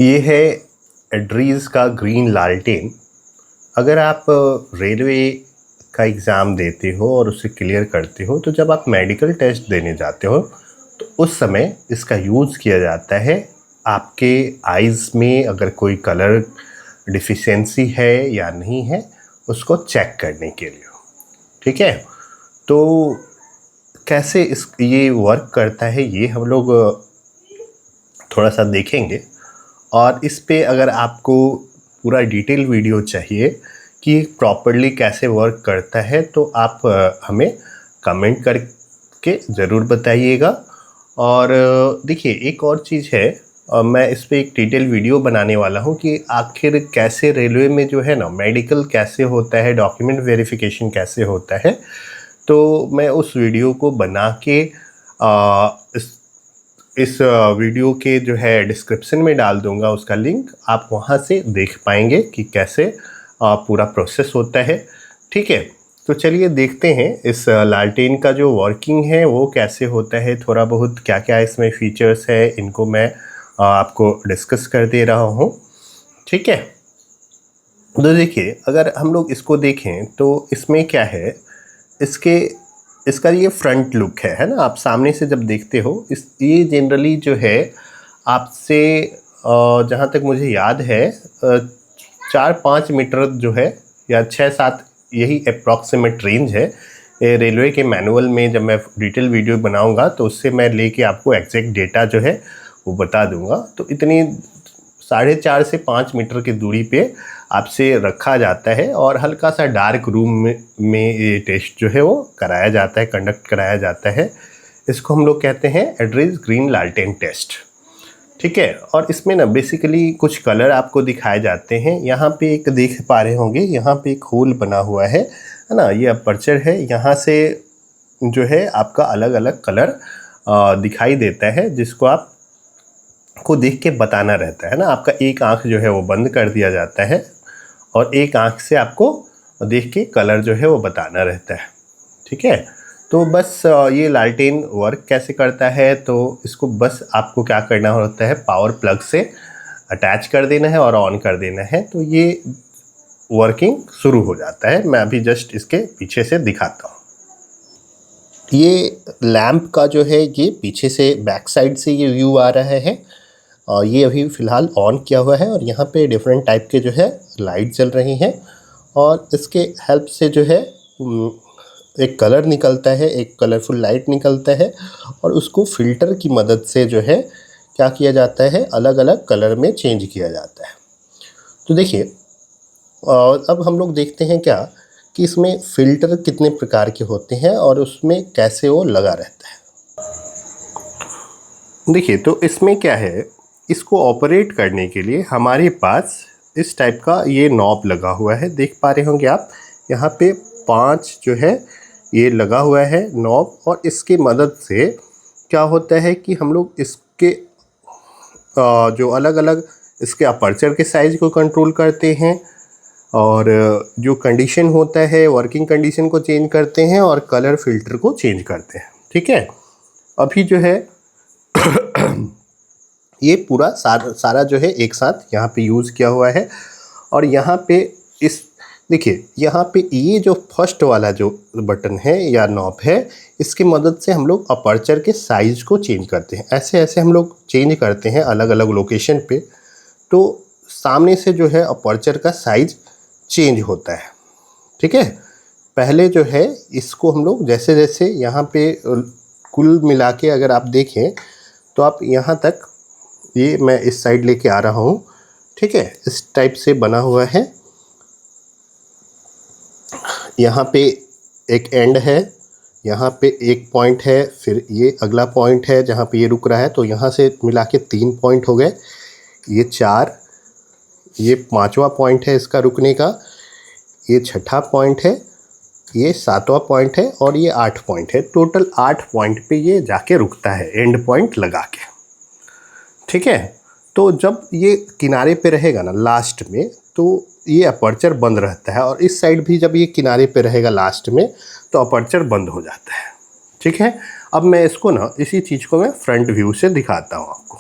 ये है एड्रीज का ग्रीन लालटेन। अगर आप रेलवे का एग्ज़ाम देते हो और उसे क्लियर करते हो, तो जब आप मेडिकल टेस्ट देने जाते हो तो उस समय इसका यूज़ किया जाता है आपके आइज़ में अगर कोई कलर डिफिशियंसी है या नहीं है उसको चेक करने के लिए। ठीक है, तो कैसे ये वर्क करता है ये हम लोग थोड़ा सा देखेंगे। और इस पे अगर आपको पूरा डिटेल वीडियो चाहिए कि प्रॉपरली कैसे वर्क करता है तो आप हमें कमेंट करके ज़रूर बताइएगा। और देखिए एक और चीज़ है, मैं इस पे एक डिटेल वीडियो बनाने वाला हूँ कि आखिर कैसे रेलवे में जो है ना मेडिकल कैसे होता है, डॉक्यूमेंट वेरिफिकेशन कैसे होता है। तो मैं उस वीडियो को बना के इस वीडियो के जो है डिस्क्रिप्शन में डाल दूंगा उसका लिंक, आप वहाँ से देख पाएंगे कि कैसे पूरा प्रोसेस होता है। ठीक है, तो चलिए देखते हैं इस लालटेन का जो वर्किंग है वो कैसे होता है। थोड़ा बहुत क्या क्या इसमें फीचर्स है इनको मैं आपको डिस्कस कर दे रहा हूँ। ठीक है, तो देखिए अगर हम लोग इसको देखें तो इसमें क्या है, इसका ये फ्रंट लुक है ना। आप सामने से जब देखते हो ये जनरली जो है आपसे जहाँ तक मुझे याद है 4-5 मीटर जो है या 6-7 यही अप्रॉक्सीमेट रेंज है। रेलवे के मैनुअल में जब मैं डिटेल वीडियो बनाऊंगा तो उससे मैं लेके आपको एग्जैक्ट डेटा जो है वो बता दूंगा। तो इतनी 4.5 से 5 मीटर की दूरी पे आपसे रखा जाता है और हल्का सा डार्क रूम में ये टेस्ट जो है वो कराया जाता है, कंडक्ट कराया जाता है। इसको हम लोग कहते हैं एड्रीज ग्रीन लालटेन टेस्ट। ठीक है, और इसमें ना बेसिकली कुछ कलर आपको दिखाए जाते हैं। यहाँ पे एक देख पा रहे होंगे, यहाँ पे एक होल बना हुआ है ना, ये अपर्चर है। यहाँ से जो है आपका अलग अलग कलर दिखाई देता है जिसको आप को देख के बताना रहता है ना। आपका एक आँख जो है वो बंद कर दिया जाता है और एक आँख से आपको देख के कलर जो है वो बताना रहता है। ठीक है, तो बस ये लालटेन वर्क कैसे करता है, तो इसको बस आपको क्या करना होता है, पावर प्लग से अटैच कर देना है और ऑन कर देना है, तो ये वर्किंग शुरू हो जाता है। मैं अभी जस्ट इसके पीछे से दिखाता हूँ। ये लैंप का जो है ये पीछे से बैक साइड से ये व्यू आ रहा है और ये अभी फ़िलहाल ऑन किया हुआ है और यहाँ पे डिफरेंट टाइप के जो है लाइट जल रही हैं और इसके हेल्प से जो है एक कलर निकलता है, एक कलरफुल लाइट निकलता है और उसको फ़िल्टर की मदद से जो है क्या किया जाता है, अलग अलग कलर में चेंज किया जाता है। तो देखिए अब हम लोग देखते हैं क्या कि इसमें फ़िल्टर कितने प्रकार के होते हैं और उसमें कैसे वो लगा रहता है। देखिए तो इसमें क्या है, इसको ऑपरेट करने के लिए हमारे पास इस टाइप का ये नॉब लगा हुआ है। देख पा रहे होंगे आप, यहाँ पे 5 जो है ये लगा हुआ है नॉब और इसकी मदद से क्या होता है कि हम लोग इसके जो अलग अलग इसके अपर्चर के साइज़ को कंट्रोल करते हैं और जो कंडीशन होता है वर्किंग कंडीशन को चेंज करते हैं और कलर फिल्टर को चेंज करते हैं। ठीक है, अभी जो है ये पूरा सारा जो है एक साथ यहाँ पे यूज़ किया हुआ है और यहाँ पे इस देखिए यहाँ पे ये जो फर्स्ट वाला जो बटन है या नॉब है, इसकी मदद से हम लोग अपर्चर के साइज़ को चेंज करते हैं। ऐसे ऐसे हम लोग चेंज करते हैं अलग अलग लोकेशन पे, तो सामने से जो है अपर्चर का साइज़ चेंज होता है। ठीक है, पहले जो है इसको हम लोग जैसे जैसे यहाँ पे कुल मिला के अगर आप देखें तो आप यहाँ तक, ये मैं इस साइड लेके आ रहा हूँ। ठीक है, इस टाइप से बना हुआ है। यहाँ पे एक एंड है, यहाँ पे एक पॉइंट है, फिर ये अगला पॉइंट है जहाँ पे ये रुक रहा है, तो यहाँ से मिला के 3 पॉइंट हो गए, ये 4, ये 5वां पॉइंट है इसका रुकने का, ये 6ठा पॉइंट है, ये 7वां पॉइंट है और ये 8 पॉइंट है। टोटल 8 पॉइंट पे ये जाके रुकता है एंड पॉइंट लगा के। ठीक है, तो जब ये किनारे पे रहेगा ना लास्ट में, तो ये अपर्चर बंद रहता है और इस साइड भी जब ये किनारे पे रहेगा लास्ट में तो अपर्चर बंद हो जाता है। ठीक है, अब मैं इसको ना इसी चीज़ को मैं फ्रंट व्यू से दिखाता हूँ आपको।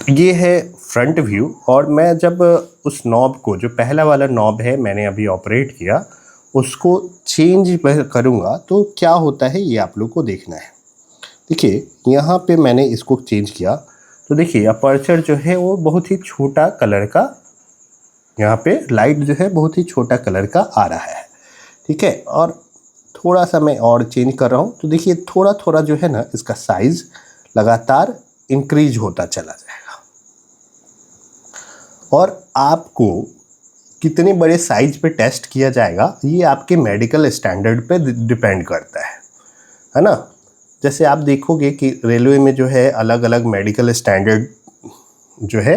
ये है फ्रंट व्यू, और मैं जब उस नॉब को, जो पहला वाला नॉब है मैंने अभी ऑपरेट किया, उसको चेंज करूँगा तो क्या होता है ये आप लोग को देखना है। देखिए यहाँ पे मैंने इसको चेंज किया तो देखिए अपर्चर जो है वो बहुत ही छोटा कलर का, यहाँ पे लाइट जो है बहुत ही छोटा कलर का आ रहा है, ठीक है। और थोड़ा सा मैं और चेंज कर रहा हूँ तो देखिए थोड़ा थोड़ा जो है ना इसका साइज़ लगातार इंक्रीज होता चला जाएगा। और आपको कितने बड़े साइज पे टेस्ट किया जाएगा ये आपके मेडिकल स्टैंडर्ड पे डिपेंड करता है ना। जैसे आप देखोगे कि रेलवे में जो है अलग अलग मेडिकल स्टैंडर्ड जो है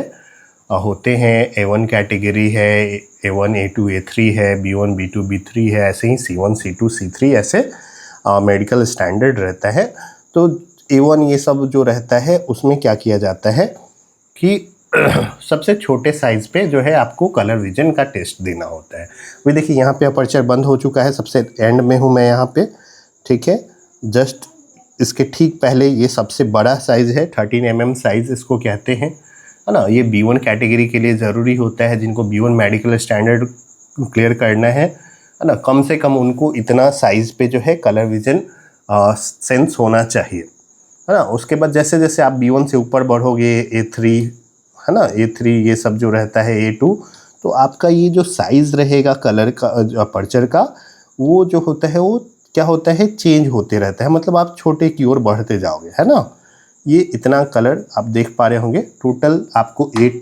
होते हैं। A1 कैटेगरी है, A1 A2 A3 है, B1 B2 B3 है, ऐसे ही C1 C2 C3 ऐसे मेडिकल स्टैंडर्ड रहता है। तो A1 ये सब जो रहता है उसमें क्या किया जाता है कि सबसे छोटे साइज़ पे जो है आपको कलर विजन का टेस्ट देना होता है। वही देखिए यहाँ पे अपर्चर बंद हो चुका है, सबसे एंड में हूँ मैं यहाँ पे, ठीक है। जस्ट इसके ठीक पहले ये सबसे बड़ा साइज़ है, 13 mm साइज़ इसको कहते हैं, है ना। ये B1 कैटेगरी के लिए ज़रूरी होता है, जिनको B1 मेडिकल स्टैंडर्ड क्लियर करना है ना, कम से कम उनको इतना साइज़ पे जो है कलर विजन सेंस होना चाहिए, है ना। उसके बाद जैसे जैसे आप B1 से ऊपर बढ़ोगे, A3 है ना, A3 ये सब जो रहता है, A2, तो आपका ये जो साइज़ रहेगा कलर का अपर्चर का, वो जो होता है वो क्या होता है, चेंज होते रहता है। मतलब आप छोटे की ओर बढ़ते जाओगे, है ना। ये इतना कलर आप देख पा रहे होंगे। टोटल आपको 8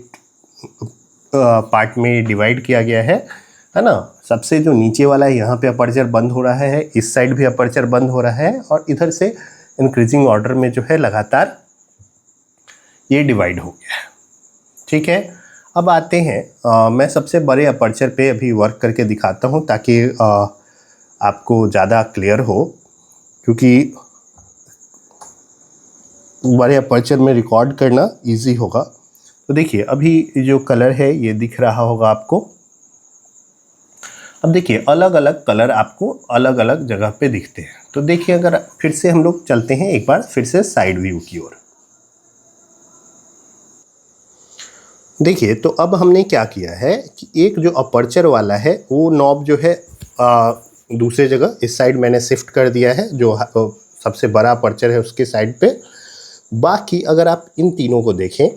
पार्ट में डिवाइड किया गया है ना। सबसे जो नीचे वाला है यहाँ पे अपर्चर बंद हो रहा है, इस साइड भी अपर्चर बंद हो रहा है, और इधर से इंक्रीजिंग ऑर्डर में जो है लगातार ये डिवाइड हो गया है, ठीक है। अब आते हैं मैं सबसे बड़े अपर्चर पे अभी वर्क करके दिखाता हूँ ताकि आपको ज़्यादा क्लियर हो, क्योंकि बड़े अपर्चर में रिकॉर्ड करना इजी होगा। तो देखिए अभी जो कलर है ये दिख रहा होगा आपको। अब देखिए अलग अलग कलर आपको अलग अलग जगह पे दिखते हैं। तो देखिए अगर फिर से हम लोग चलते हैं एक बार फिर से साइड व्यू की ओर। देखिए तो अब हमने क्या किया है कि एक जो अपर्चर वाला है वो नॉब जो है दूसरे जगह इस साइड मैंने शिफ्ट कर दिया है, जो सबसे बड़ा अपर्चर है उसके साइड पे। बाकी अगर आप इन तीनों को देखें,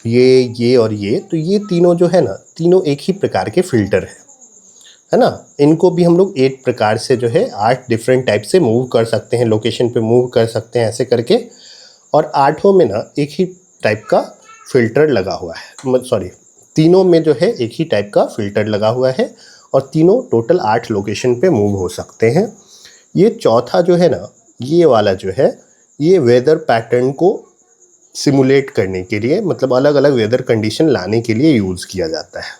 ये और ये, तो ये तीनों जो है ना, तीनों एक ही प्रकार के फिल्टर है ना। इनको भी हम लोग 8 प्रकार से जो है 8 डिफरेंट टाइप से मूव कर सकते हैं, लोकेशन पे मूव कर सकते हैं ऐसे करके। और 8 में ना एक ही टाइप का फ़िल्टर लगा हुआ है, सॉरी तीनों में जो है एक ही टाइप का फ़िल्टर लगा हुआ है, और तीनों टोटल 8 लोकेशन पे मूव हो सकते हैं। ये चौथा जो है ना, ये वाला जो है, ये वेदर पैटर्न को सिमुलेट करने के लिए, मतलब अलग अलग वेदर कंडीशन लाने के लिए यूज़ किया जाता है,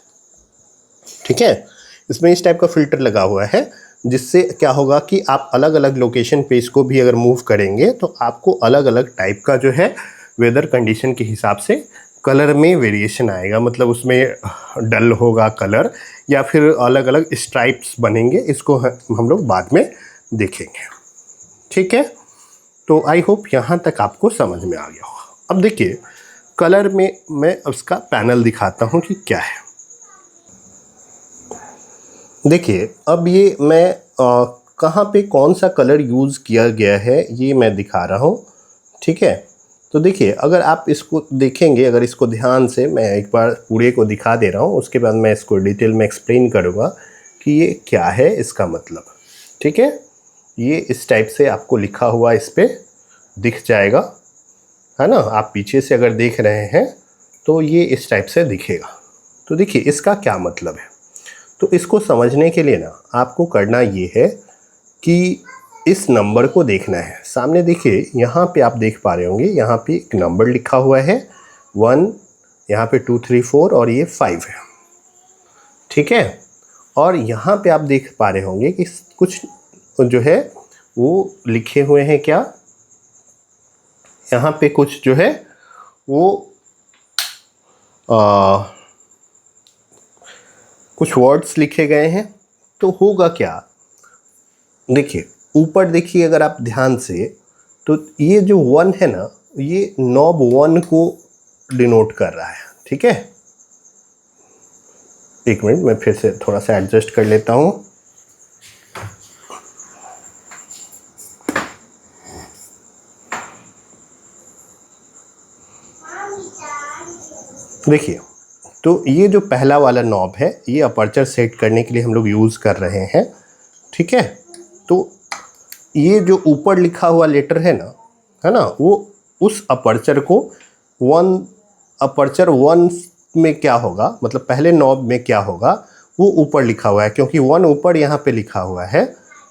ठीक है। इसमें इस टाइप का फ़िल्टर लगा हुआ है, जिससे क्या होगा कि आप अलग अलग लोकेशन पे इसको भी अगर मूव करेंगे तो आपको अलग अलग टाइप का जो है वेदर कंडीशन के हिसाब से कलर में वेरिएशन आएगा। मतलब उसमें डल होगा कलर, या फिर अलग अलग स्ट्राइप्स बनेंगे, इसको हम लोग बाद में देखेंगे, ठीक है। तो आई होप यहाँ तक आपको समझ में आ गया होगा। अब देखिए कलर में मैं उसका पैनल दिखाता हूँ कि क्या है। देखिए अब ये मैं कहाँ पे कौन सा कलर यूज़ किया गया है ये मैं दिखा रहा हूँ, ठीक है। तो देखिए अगर आप इसको देखेंगे, अगर इसको ध्यान से मैं एक बार पूरे को दिखा दे रहा हूँ, उसके बाद मैं इसको डिटेल में एक्सप्लेन करूँगा कि ये क्या है, इसका मतलब, ठीक है। ये इस टाइप से आपको लिखा हुआ इस पर दिख जाएगा, है ना। आप पीछे से अगर देख रहे हैं तो ये इस टाइप से दिखेगा। तो देखिए इसका क्या मतलब है। तो इसको समझने के लिए ना आपको करना ये है कि इस नंबर को देखना है। सामने देखिए यहाँ पे आप देख पा रहे होंगे, यहाँ पे एक नंबर लिखा हुआ है 1, यहाँ पे 2 3 4 और ये 5 है, ठीक है। और यहाँ पे आप देख पा रहे होंगे कि कुछ जो है वो लिखे हुए हैं, क्या यहाँ पे कुछ जो है वो कुछ वर्ड्स लिखे गए हैं। तो होगा क्या, देखिए ऊपर देखिए अगर आप ध्यान से, तो ये जो 1 है ना, ये नॉब 1 को डिनोट कर रहा है। ठीक है, एक मिनट मैं फिर से थोड़ा सा एडजस्ट कर लेता हूँ। देखिए, तो ये जो पहला वाला नॉब है ये अपर्चर सेट करने के लिए हम लोग यूज़ कर रहे हैं। ठीक है, तो ये जो ऊपर लिखा हुआ लेटर है ना, वो उस अपर्चर को अपर्चर 1 में क्या होगा, मतलब पहले नॉब में क्या होगा वो ऊपर लिखा हुआ है, क्योंकि 1 ऊपर यहाँ पे लिखा हुआ है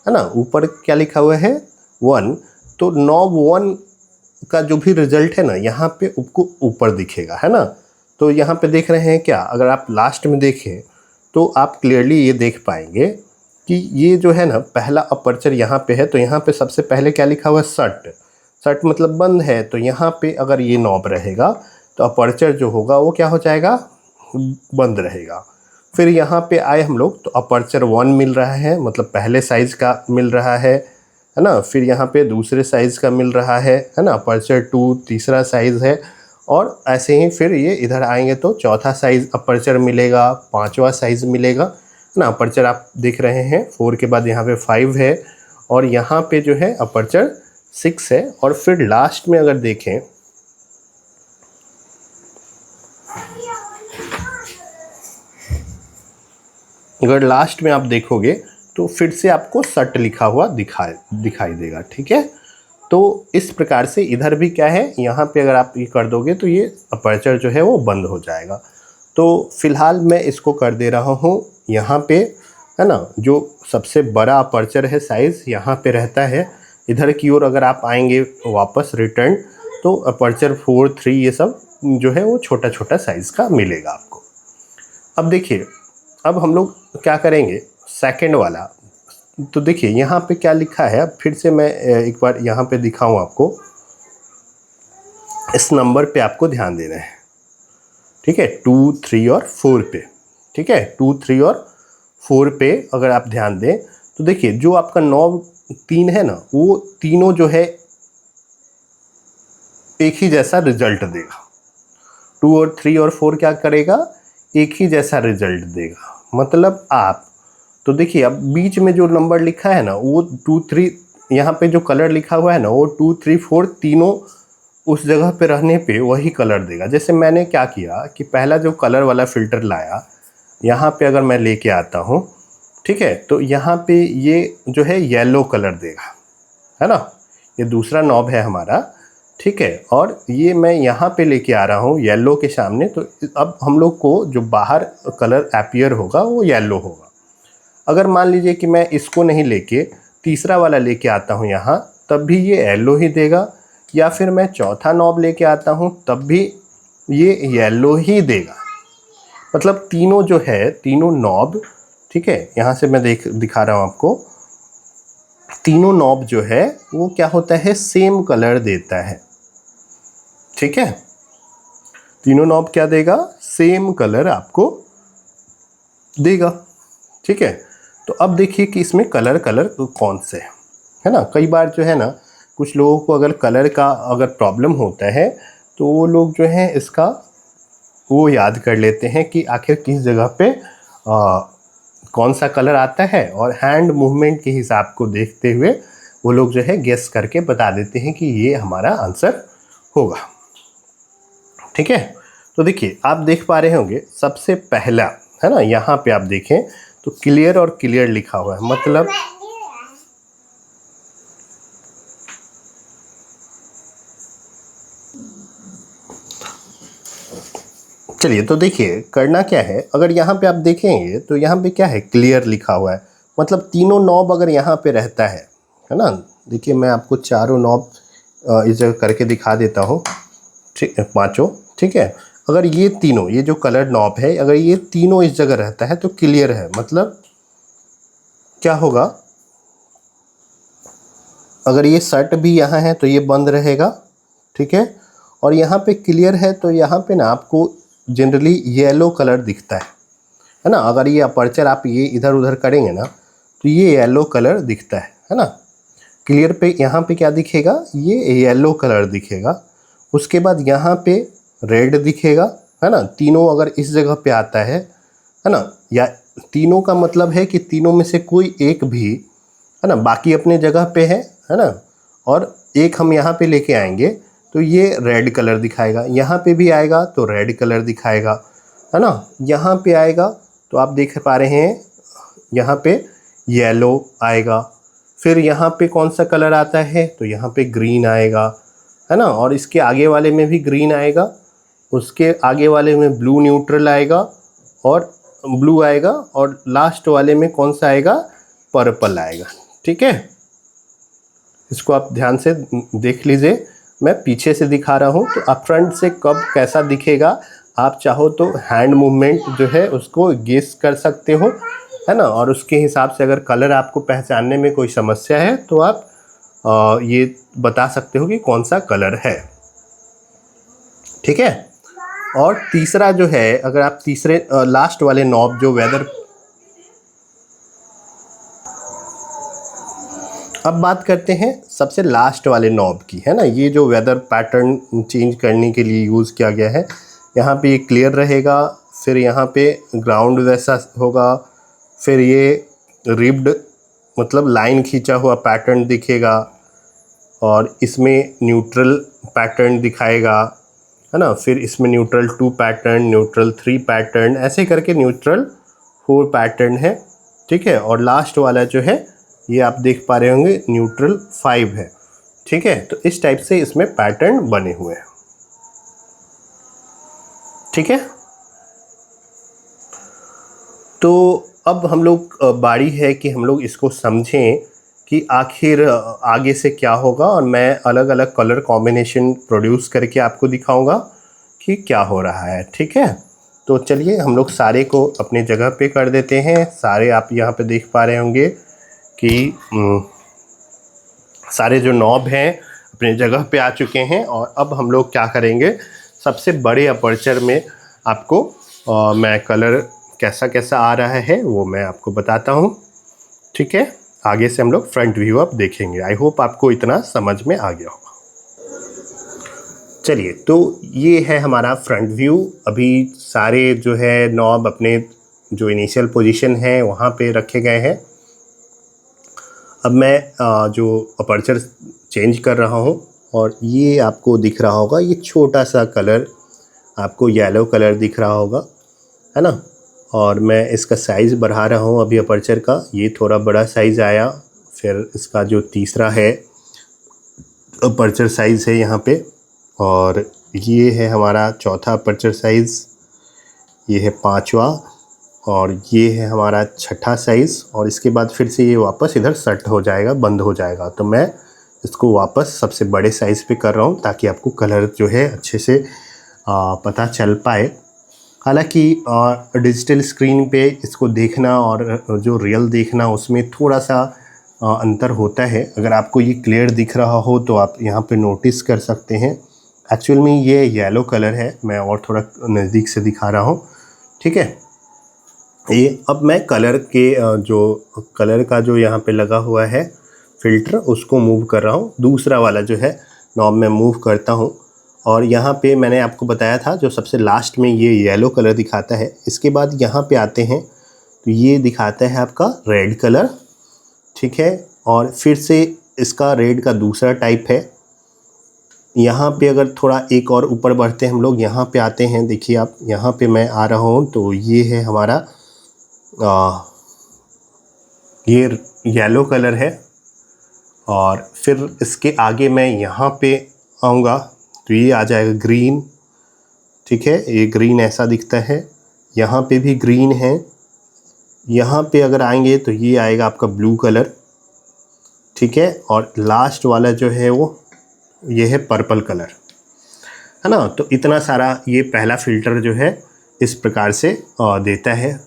ना, ऊपर क्या लिखा हुआ है 1, तो नॉब 1 का जो भी रिजल्ट है ना यहाँ पे आपको ऊपर दिखेगा, है ना। तो यहाँ पे देख रहे हैं क्या, अगर आप लास्ट में देखें तो आप क्लियरली ये देख पाएंगे कि ये जो है ना पहला अपर्चर यहाँ पे है, तो यहाँ पे सबसे पहले क्या लिखा हुआ है शट मतलब बंद है, तो यहाँ पे अगर ये नॉब रहेगा तो अपर्चर जो होगा वो क्या हो जाएगा, बंद रहेगा। फिर यहाँ पे आए हम लोग तो अपर्चर 1 मिल रहा है, मतलब पहले साइज़ का मिल रहा है ना। फिर यहाँ पे दूसरे साइज़ का मिल रहा है ना, अपर्चर 2 तीसरा साइज़ है, और ऐसे ही फिर ये इधर आएंगे तो चौथा साइज़ अपर्चर मिलेगा, पांचवा साइज़ मिलेगा ना। अपर्चर आप देख रहे हैं 4 के बाद यहाँ पे 5 है, और यहाँ पे जो है अपर्चर 6 है। और फिर लास्ट में अगर देखें अगर लास्ट में आप देखोगे तो फिर से आपको शट लिखा हुआ दिखाई देगा। ठीक है, तो इस प्रकार से इधर भी क्या है, यहाँ पे अगर आप ये कर दोगे तो ये अपर्चर जो है वो बंद हो जाएगा। तो फिलहाल मैं इसको कर दे रहा हूँ यहाँ पे, है ना। जो सबसे बड़ा अपर्चर है साइज़ यहाँ पे रहता है, इधर की ओर अगर आप आएंगे वापस रिटर्न तो अपर्चर 4, 3 ये सब जो है वो छोटा छोटा साइज़ का मिलेगा आपको। अब देखिए, अब हम लोग क्या करेंगे सेकंड वाला, तो देखिए यहाँ पे क्या लिखा है, अब फिर से मैं एक बार यहाँ पे दिखाऊं आपको, इस नंबर पे आपको ध्यान देना है। ठीक है, 2, 3 और 4 पे। ठीक है, 2, 3 और 4 पे अगर आप ध्यान दें तो देखिए जो आपका 9, 3 है ना, वो तीनों जो है एक ही जैसा रिजल्ट देगा। 2 और 3 और 4 क्या करेगा, एक ही जैसा रिजल्ट देगा। मतलब आप तो देखिए अब बीच में जो नंबर लिखा है ना वो 2, 3, यहाँ पे जो कलर लिखा हुआ है ना वो 2, 3, 4 तीनों उस जगह पे रहने पे वही कलर देगा। जैसे मैंने क्या किया कि पहला जो कलर वाला फ़िल्टर लाया, यहाँ पे अगर मैं लेके आता हूँ, ठीक है, तो यहाँ पे ये जो है येलो कलर देगा, है ना। ये दूसरा नॉब है हमारा, ठीक है, और ये मैं यहाँ पे लेके आ रहा हूँ येलो के सामने, तो अब हम लोग को जो बाहर कलर अपीयर होगा वो येलो होगा। अगर मान लीजिए कि मैं इसको नहीं लेके तीसरा वाला लेके आता हूँ यहाँ, तब भी ये येलो ही देगा, या फिर मैं चौथा नॉब लेके आता हूँ तब भी ये येलो ही देगा। मतलब तीनों जो है, तीनों नॉब, ठीक है, यहाँ से मैं दिखा रहा हूँ आपको, तीनों नॉब जो है वो क्या होता है, सेम कलर देता है। ठीक है, तीनों नॉब क्या देगा, सेम कलर आपको देगा। ठीक है, तो अब देखिए कि इसमें कलर कौन से है ना। कई बार जो है ना कुछ लोगों को अगर कलर का अगर प्रॉब्लम होता है तो वो लोग जो है इसका वो याद कर लेते हैं कि आखिर किस जगह पे कौन सा कलर आता है, और हैंड मूवमेंट के हिसाब को देखते हुए वो लोग जो है गेस करके बता देते हैं कि ये हमारा आंसर होगा। ठीक है, तो देखिए आप देख पा रहे होंगे सबसे पहला है ना, यहाँ पे आप देखें तो क्लियर और क्लियर लिखा हुआ है, मतलब चलिए तो देखिए करना क्या है, अगर यहाँ पे आप देखेंगे तो यहाँ पे क्या है, क्लियर लिखा हुआ है, मतलब तीनों नॉब अगर यहाँ पे रहता है ना। देखिए मैं आपको चारों नॉब इस जगह करके दिखा देता हूँ, ठीक है, पांचों। ठीक है, अगर ये तीनों, ये जो कलर नॉब है, अगर ये तीनों इस जगह रहता है तो क्लियर है, मतलब क्या होगा, अगर ये शर्ट भी यहाँ है तो ये बंद रहेगा। ठीक है, और यहाँ पे क्लियर है तो यहाँ पे ना आपको जनरली येलो कलर दिखता है ना। अगर ये अपर्चर आप ये इधर उधर करेंगे ना तो ये येलो कलर दिखता है ना। क्लियर पे यहाँ पे क्या दिखेगा, ये येलो कलर दिखेगा। उसके बाद यहाँ पे रेड दिखेगा, है ना। तीनों अगर इस जगह पे आता है ना, या तीनों का मतलब है कि तीनों में से कोई एक भी, है ना, बाकी अपने जगह पे है ना, और एक हम यहाँ पे लेके आएंगे तो ये रेड कलर दिखाएगा, यहाँ पे भी आएगा तो रेड कलर दिखाएगा, है ना। यहाँ पे आएगा तो आप देख पा रहे हैं यहाँ पे येलो आएगा, फिर यहाँ पे कौन सा कलर आता है तो यहाँ पे ग्रीन आएगा, है ना, और इसके आगे वाले में भी ग्रीन आएगा, उसके आगे वाले में ब्लू न्यूट्रल आएगा और ब्लू आएगा, और लास्ट वाले में कौन सा आएगा, पर्पल आएगा। ठीक है, इसको आप ध्यान से देख लीजिए, मैं पीछे से दिखा रहा हूँ तो आप फ्रंट से कब कैसा दिखेगा आप चाहो तो हैंड मूवमेंट जो है उसको गेस कर सकते हो, है ना, और उसके हिसाब से अगर कलर आपको पहचानने में कोई समस्या है तो आप ये बता सकते हो कि कौन सा कलर है। ठीक है, और तीसरा जो है, अगर आप तीसरे लास्ट वाले नॉब जो वेदर, अब बात करते हैं सबसे लास्ट वाले नॉब की, है ना। ये जो वेदर पैटर्न चेंज करने के लिए यूज़ किया गया है, यहाँ पे ये क्लियर रहेगा, फिर यहाँ पे ग्राउंड वैसा होगा, फिर ये रिब्ड मतलब लाइन खींचा हुआ पैटर्न दिखेगा, और इसमें न्यूट्रल पैटर्न दिखाएगा, है ना, फिर इसमें न्यूट्रल 2 पैटर्न, न्यूट्रल 3 पैटर्न, ऐसे करके न्यूट्रल 4 पैटर्न है। ठीक है, और लास्ट वाला जो है ये आप देख पा रहे होंगे न्यूट्रल 5 है। ठीक है, तो इस टाइप से इसमें पैटर्न बने हुए हैं। ठीक है, तो अब हम लोग बारी है कि हम लोग इसको समझें कि आखिर आगे से क्या होगा, और मैं अलग अलग कलर कॉम्बिनेशन प्रोड्यूस करके आपको दिखाऊंगा कि क्या हो रहा है। ठीक है, तो चलिए हम लोग सारे को अपने जगह पे कर देते हैं। सारे आप यहाँ पे देख पा रहे होंगे कि सारे जो नॉब हैं अपने जगह पे आ चुके हैं, और अब हम लोग क्या करेंगे, सबसे बड़े अपर्चर में आपको मैं कलर कैसा कैसा आ रहा है वो मैं आपको बताता हूँ। ठीक है, आगे से हम लोग फ्रंट व्यू अब देखेंगे। आई होप आपको इतना समझ में आ गया होगा। चलिए, तो ये है हमारा फ्रंट व्यू। अभी सारे जो है नॉब अपने जो इनिशियल पोजीशन है वहाँ पे रखे गए हैं। अब मैं जो अपर्चर चेंज कर रहा हूँ, और ये आपको दिख रहा होगा, ये छोटा सा कलर आपको येलो कलर दिख रहा होगा, है ना, और मैं इसका साइज़ बढ़ा रहा हूँ अभी अपर्चर का, ये थोड़ा बड़ा साइज़ आया। फिर इसका जो तीसरा है अपर्चर साइज़ है यहाँ पे, और ये है हमारा चौथा अपर्चर साइज़, ये है 5वां, और ये है हमारा 6ठा साइज़, और इसके बाद फिर से ये वापस इधर सेट हो जाएगा, बंद हो जाएगा। तो मैं इसको वापस सबसे बड़े साइज़ पे कर रहा हूँ ताकि आपको कलर जो है अच्छे से पता चल पाए। हालांकि डिजिटल स्क्रीन पे इसको देखना और जो रियल देखना उसमें थोड़ा सा अंतर होता है। अगर आपको ये क्लियर दिख रहा हो तो आप यहाँ पे नोटिस कर सकते हैं। एक्चुअल में ये येलो कलर है, मैं और थोड़ा नज़दीक से दिखा रहा हूँ। ठीक है, ये अब मैं कलर के जो कलर का जो यहाँ पे लगा हुआ है फ़िल्टर, उसको मूव कर रहा हूँ। दूसरा वाला जो है नॉब में मूव करता हूँ, और यहाँ पे मैंने आपको बताया था जो सबसे लास्ट में ये येलो कलर दिखाता है। इसके बाद यहाँ पे आते हैं तो ये दिखाता है आपका रेड कलर। ठीक है, और फिर से इसका रेड का दूसरा टाइप है। यहाँ पे अगर थोड़ा एक और ऊपर बढ़ते हैं हम लोग, यहाँ पे आते हैं, देखिए आप, यहाँ पे मैं आ रहा हूँ तो ये है हमारा ये येलो कलर है। और फिर इसके आगे मैं यहाँ पे आऊँगा तो ये आ जाएगा ग्रीन। ठीक है, ये ग्रीन ऐसा दिखता है, यहाँ पे भी ग्रीन है। यहाँ पे अगर आएंगे तो ये आएगा आपका ब्लू कलर। ठीक है, और लास्ट वाला जो है वो ये है पर्पल कलर, है ना। तो इतना सारा ये पहला फ़िल्टर जो है इस प्रकार से देता है।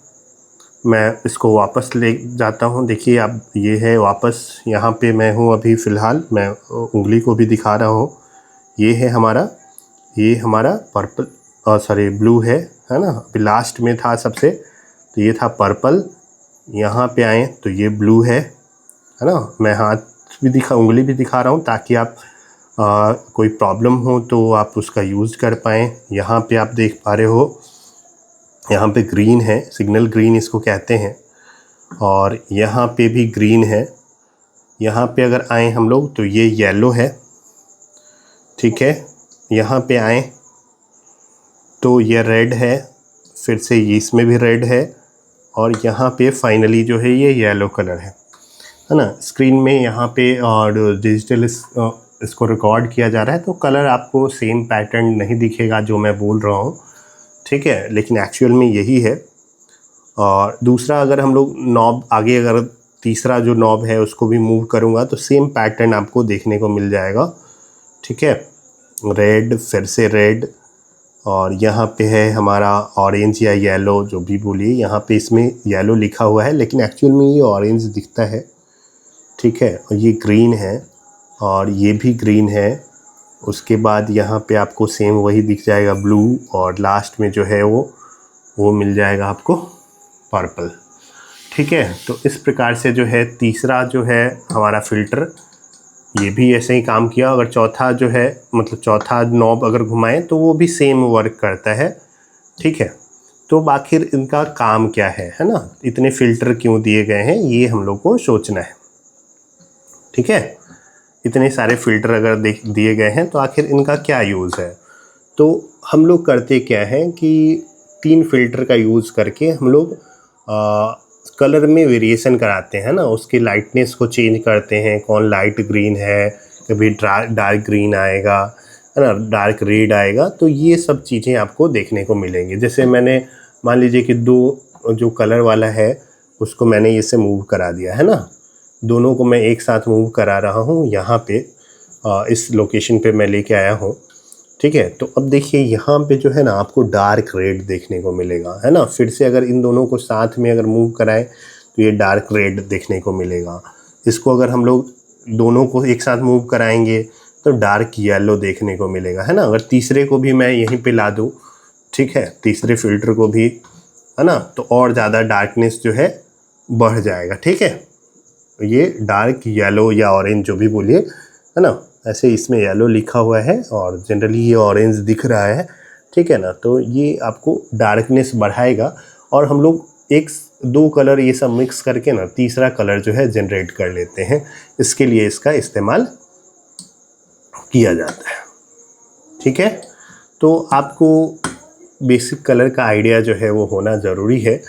मैं इसको वापस ले जाता हूँ, देखिए आप, ये है वापस यहाँ पे मैं हूँ अभी फ़िलहाल, मैं उंगली को भी दिखा रहा हूँ। ये है हमारा, ये हमारा पर्पल सॉरी ब्लू है ना। अभी लास्ट में था सबसे, तो ये था पर्पल। यहाँ पे आए तो ये ब्लू है ना। मैं हाथ भी उंगली भी दिखा रहा हूँ ताकि आप कोई प्रॉब्लम हो तो आप उसका यूज़ कर पाएँ। यहाँ पे आप देख पा रहे हो, यहाँ पे ग्रीन है, सिग्नल ग्रीन इसको कहते हैं, और यहाँ पे भी ग्रीन है। यहाँ पे अगर आए हम लोग तो ये येलो है, ठीक है। यहाँ पे आए तो ये रेड है, फिर से ये इसमें भी रेड है, और यहाँ पे फाइनली जो है ये येलो कलर है ना। स्क्रीन में यहाँ पे और डिजिटल इसको रिकॉर्ड किया जा रहा है, तो कलर आपको सेम पैटर्न नहीं दिखेगा जो मैं बोल रहा हूँ, ठीक है, लेकिन एक्चुअल में यही है। और दूसरा, अगर हम लोग नॉब आगे, अगर तीसरा जो नॉब है उसको भी मूव करूँगा तो सेम पैटर्न आपको देखने को मिल जाएगा, ठीक है। रेड, फिर से रेड, और यहाँ पे है हमारा ऑरेंज या येलो, जो भी बोलिए। यहाँ पे इसमें येलो लिखा हुआ है लेकिन एक्चुअल में ये ऑरेंज दिखता है, ठीक है। और ये ग्रीन है, और ये भी ग्रीन है। उसके बाद यहाँ पे आपको सेम वही दिख जाएगा, ब्लू, और लास्ट में जो है वो मिल जाएगा आपको पर्पल, ठीक है। तो इस प्रकार से जो है तीसरा जो है हमारा फ़िल्टर, ये भी ऐसे ही काम किया। अगर चौथा जो है, मतलब चौथा नॉब अगर घुमाएं तो वो भी सेम वर्क करता है, ठीक है। तो आखिर इनका काम क्या है ना, इतने फ़िल्टर क्यों दिए गए हैं, ये हम लोग को सोचना है, ठीक है। इतने सारे फ़िल्टर अगर दिए गए हैं तो आखिर इनका क्या यूज़ है। तो हम लोग करते क्या हैं कि 3 फ़िल्टर का यूज़ करके हम लोग कलर में वेरिएशन कराते हैं ना, उसकी लाइटनेस को चेंज करते हैं। कौन लाइट ग्रीन है, कभी डार्क ग्रीन आएगा, है ना, डार्क रेड आएगा, तो ये सब चीज़ें आपको देखने को मिलेंगी। जैसे मैंने मान लीजिए कि 2 जो कलर वाला है उसको मैंने ये से मूव करा दिया है ना, दोनों को मैं एक साथ मूव करा रहा हूँ। यहाँ पे इस लोकेशन पे मैं लेके आया हूँ, ठीक है। तो अब देखिए यहाँ पे जो है ना आपको डार्क रेड देखने को मिलेगा, है ना। फिर से अगर इन दोनों को साथ में अगर मूव कराएं तो ये डार्क रेड देखने को मिलेगा। इसको अगर हम लोग दोनों को एक साथ मूव कराएंगे तो डार्क येलो देखने को मिलेगा, है ना। अगर तीसरे को भी मैं यहीं पे ला दूँ, ठीक है, तीसरे फ़िल्टर को भी, है ना, तो और ज़्यादा डार्कनेस जो है बढ़ जाएगा, ठीक है। ये डार्क येलो या ऑरेंज जो भी बोलिए, है ना। ऐसे इसमें येलो लिखा हुआ है और जनरली ये ऑरेंज दिख रहा है, ठीक है ना। तो ये आपको डार्कनेस बढ़ाएगा, और हम लोग 1-2 कलर ये सब मिक्स करके ना तीसरा कलर जो है जनरेट कर लेते हैं। इसके लिए इसका इस्तेमाल किया जाता है, ठीक है। तो आपको बेसिक कलर का आइडिया जो है वो होना ज़रूरी है।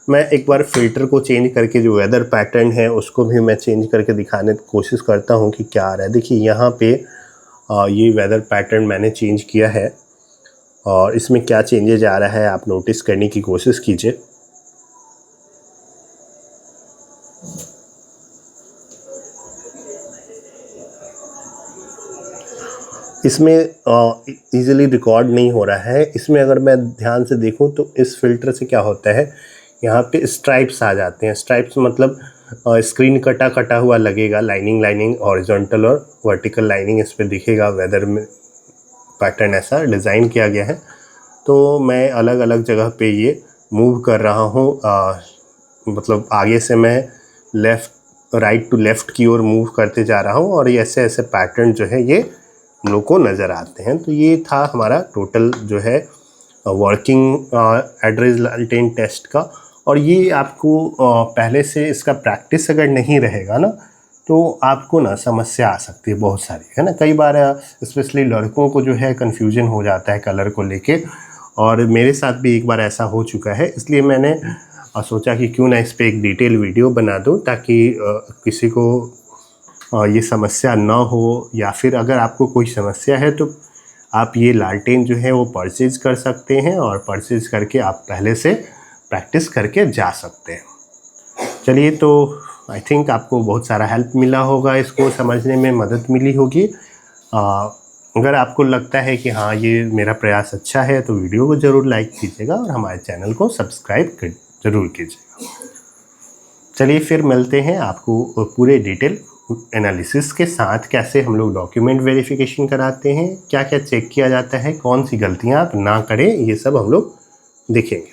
मैं एक बार फ़िल्टर को चेंज करके जो वेदर पैटर्न है उसको भी मैं चेंज करके दिखाने की कोशिश करता हूँ कि क्या आ रहा है। देखिए यहाँ पे ये वेदर पैटर्न मैंने चेंज किया है, और इसमें क्या चेंजेज आ रहा है आप नोटिस करने की कोशिश कीजिए। इसमें इजीली रिकॉर्ड नहीं हो रहा है। इसमें अगर मैं ध्यान से देखूं तो इस फ़िल्टर से क्या होता है, यहाँ पे स्ट्राइप्स आ जाते हैं। स्ट्राइप्स मतलब स्क्रीन कटा हुआ लगेगा, लाइनिंग हॉरिजॉन्टल और वर्टिकल लाइनिंग इस पे दिखेगा। वेदर में पैटर्न ऐसा डिज़ाइन किया गया है। तो मैं अलग अलग जगह पे ये मूव कर रहा हूँ, मतलब आगे से मैं राइट टू लेफ़्ट की ओर मूव करते जा रहा हूँ, और ये ऐसे ऐसे पैटर्न जो है ये हम लोग को नज़र आते हैं। तो ये था हमारा टोटल जो है वर्किंग एड्रेस लालटेन टेस्ट का। और ये आपको पहले से इसका प्रैक्टिस अगर नहीं रहेगा ना तो आपको ना समस्या आ सकती है बहुत सारी, है ना। कई बार स्पेशली लड़कों को जो है कन्फ्यूजन हो जाता है कलर को लेके, और मेरे साथ भी एक बार ऐसा हो चुका है। इसलिए मैंने सोचा कि क्यों ना इस पर एक डिटेल वीडियो बना दूं, ताकि किसी को ये समस्या ना हो, या फिर अगर आपको कोई समस्या है तो आप ये लालटेन जो है वो परचेज़ कर सकते हैं, और परचेज़ करके आप पहले से प्रैक्टिस करके जा सकते हैं। चलिए, तो आई थिंक आपको बहुत सारा हेल्प मिला होगा, इसको समझने में मदद मिली होगी। अगर आपको लगता है कि हाँ ये मेरा प्रयास अच्छा है तो वीडियो को ज़रूर लाइक कीजिएगा, और हमारे चैनल को सब्सक्राइब ज़रूर कीजिएगा। चलिए फिर मिलते हैं आपको पूरे डिटेल एनालिसिस के साथ, कैसे हम लोग डॉक्यूमेंट वेरिफिकेशन कराते हैं, क्या क्या चेक किया जाता है, कौन सी गलतियाँ आप ना करें, ये सब हम लोग देखेंगे।